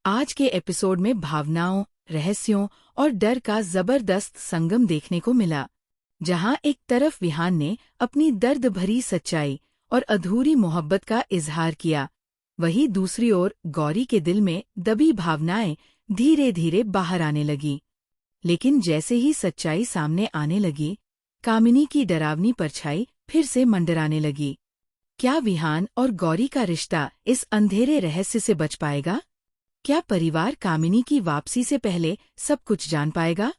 आज के एपिसोड में भावनाओं, रहस्यों और डर का जबरदस्त संगम देखने को मिला, जहां एक तरफ विहान ने अपनी दर्द भरी सच्चाई और अधूरी मोहब्बत का इजहार किया, वहीं दूसरी ओर गौरी के दिल में दबी भावनाएं धीरे धीरे बाहर आने लगी। लेकिन जैसे ही सच्चाई सामने आने लगी, कामिनी की डरावनी परछाई फिर से मंडराने लगी। क्या विहान और गौरी का रिश्ता इस अंधेरे रहस्य से बच पाएगा? क्या परिवार कामिनी की वापसी से पहले सब कुछ जान पाएगा?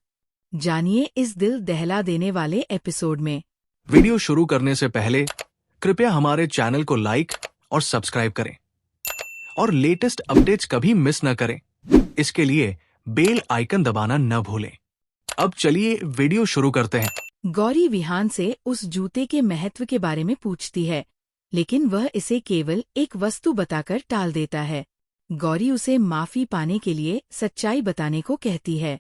जानिए इस दिल दहला देने वाले एपिसोड में। वीडियो शुरू करने से पहले कृपया हमारे चैनल को लाइक और सब्सक्राइब करें और लेटेस्ट अपडेट्स कभी मिस न करें। इसके लिए बेल आइकन दबाना न भूलें। अब चलिए वीडियो शुरू करते हैं। गौरी विहान से उस जूते के महत्व के बारे में पूछती है, लेकिन वह इसे केवल एक वस्तु बताकर टाल देता है। गौरी उसे माफी पाने के लिए सच्चाई बताने को कहती है।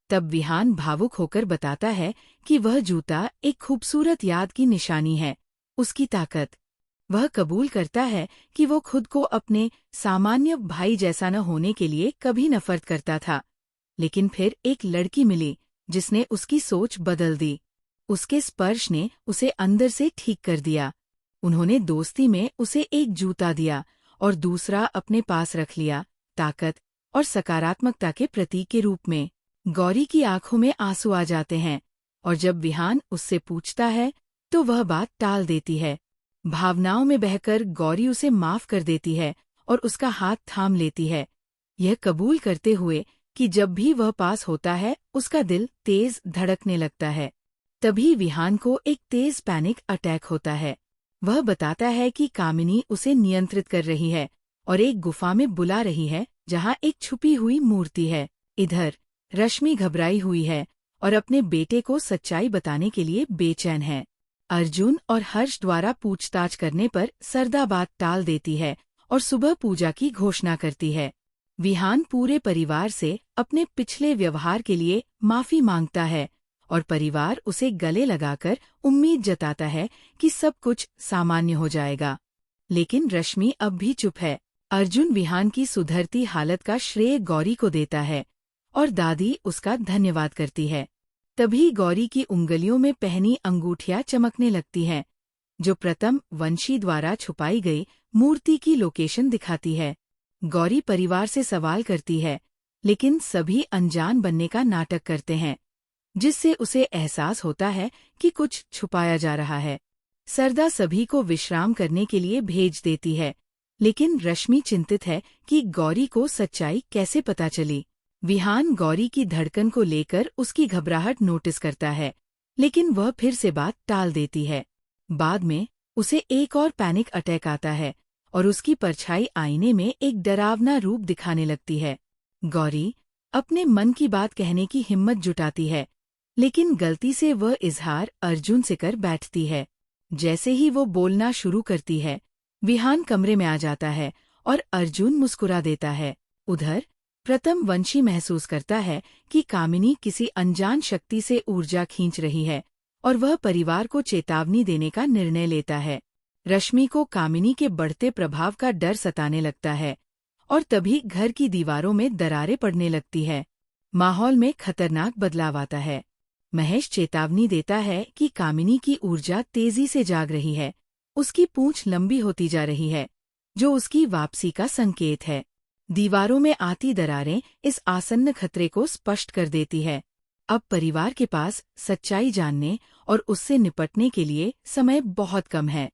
तब विहान भावुक होकर बताता है कि वह जूता एक खूबसूरत याद की निशानी है, उसकी ताकत। वह कबूल करता है कि वो खुद को अपने सामान्य भाई जैसा न होने के लिए कभी नफरत करता था, लेकिन फिर एक लड़की मिली जिसने उसकी सोच बदल दी। उसके स्पर्श ने उसे अंदर से ठीक कर दिया। उन्होंने दोस्ती में उसे एक जूता दिया और दूसरा अपने पास रख लिया, ताकत और सकारात्मकता के प्रतीक के रूप में। गौरी की आंखों में आंसू आ जाते हैं, और जब विहान उससे पूछता है तो वह बात टाल देती है। भावनाओं में बहकर गौरी उसे माफ कर देती है और उसका हाथ थाम लेती है, यह कबूल करते हुए कि जब भी वह पास होता है उसका दिल तेज धड़कने लगता है। तभी विहान को एक तेज पैनिक अटैक होता है। वह बताता है कि कामिनी उसे नियंत्रित कर रही है और एक गुफा में बुला रही है जहां एक छुपी हुई मूर्ति है। इधर रश्मि घबराई हुई है और अपने बेटे को सच्चाई बताने के लिए बेचैन है। अर्जुन और हर्ष द्वारा पूछताछ करने पर सरदा बात टाल देती है और सुबह पूजा की घोषणा करती है। विहान पूरे परिवार से अपने पिछले व्यवहार के लिए माफी मांगता है और परिवार उसे गले लगाकर उम्मीद जताता है कि सब कुछ सामान्य हो जाएगा। लेकिन रश्मि अब भी चुप है। अर्जुन विहान की सुधरती हालत का श्रेय गौरी को देता है और दादी उसका धन्यवाद करती है। तभी गौरी की उंगलियों में पहनी अंगूठियां चमकने लगती हैं, जो प्रथम वंशी द्वारा छुपाई गई मूर्ति की लोकेशन दिखाती है। गौरी परिवार से सवाल करती है, लेकिन सभी अनजान बनने का नाटक करते हैं, जिससे उसे एहसास होता है कि कुछ छुपाया जा रहा है। सरदा सभी को विश्राम करने के लिए भेज देती है, लेकिन रश्मि चिंतित है कि गौरी को सच्चाई कैसे पता चली। विहान गौरी की धड़कन को लेकर उसकी घबराहट नोटिस करता है, लेकिन वह फिर से बात टाल देती है। बाद में उसे एक और पैनिक अटैक आता है और उसकी परछाई आईने में एक डरावना रूप दिखाने लगती है। गौरी अपने मन की बात कहने की हिम्मत जुटाती है, लेकिन गलती से वह इजहार अर्जुन से कर बैठती है। जैसे ही वो बोलना शुरू करती है, विहान कमरे में आ जाता है और अर्जुन मुस्कुरा देता है। उधर प्रथम वंशी महसूस करता है कि कामिनी किसी अनजान शक्ति से ऊर्जा खींच रही है और वह परिवार को चेतावनी देने का निर्णय लेता है। रश्मि को कामिनी के बढ़ते प्रभाव का डर सताने लगता है और तभी घर की दीवारों में दरारें पड़ने लगती है। माहौल में खतरनाक बदलाव आता है। महेश चेतावनी देता है कि कामिनी की ऊर्जा तेजी से जाग रही है, उसकी पूंछ लंबी होती जा रही है, जो उसकी वापसी का संकेत है। दीवारों में आती दरारें इस आसन्न खतरे को स्पष्ट कर देती है। अब परिवार के पास सच्चाई जानने और उससे निपटने के लिए समय बहुत कम है।